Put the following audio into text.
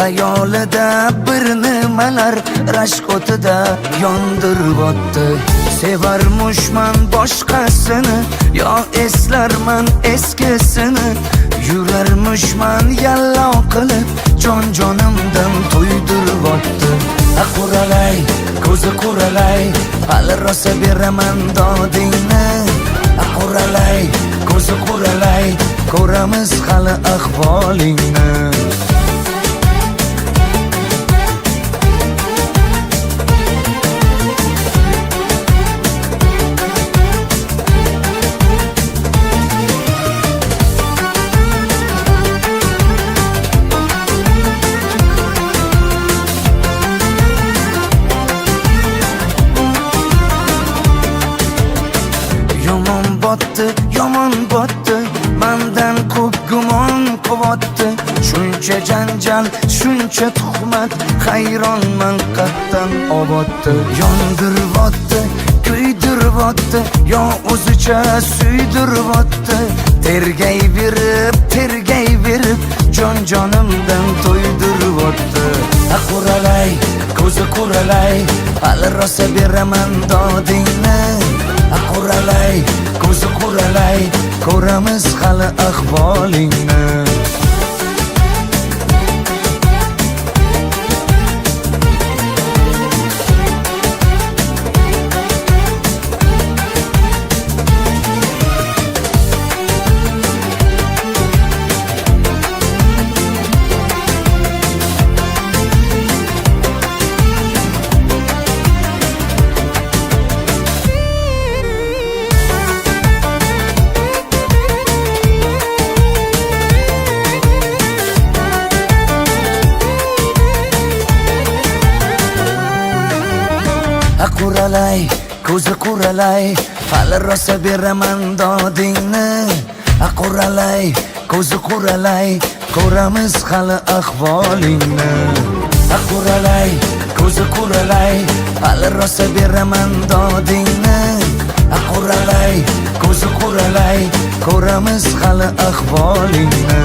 Xayolida bir nimalar rashk o'tida yondirib o'tdi. Sevarmushman boshqasini, yo eslarman eskisini. Yurarmushman yallo qilib, jon-jonimdan to'ydirib o'tdi. Quralay, ko'zi quralay, hali rosa beraman dodingni. Quralay, ko'zi quralay, ko'ramiz hali ahvolingni. Yomon botdi, mendan ko'p gumon quvotdi. Shuncha janjal, shuncha tuhmat, hayronman qatdan oboddi. Yondiribotdi, kuydiribotdi, yo o'zicha suydiribotdi. Tergayverib, jon-jonimdan to'ydiribotdi. Quralay, ko'zi quralay, hali rosa beraman dodingni. Quralay, ko'zi quralay, ko'ramiz hali ahvolingni. Quralay, ko'zi quralay, hali rosa beraman dodingni. Quralay, ko'zi quralay, ko'ramiz hali ahvolingni. Quralay, ko'zi quralay, hali rosa beraman dodingni. Quralay, ko'zi quralay, ko'ramiz hali ahvolingni.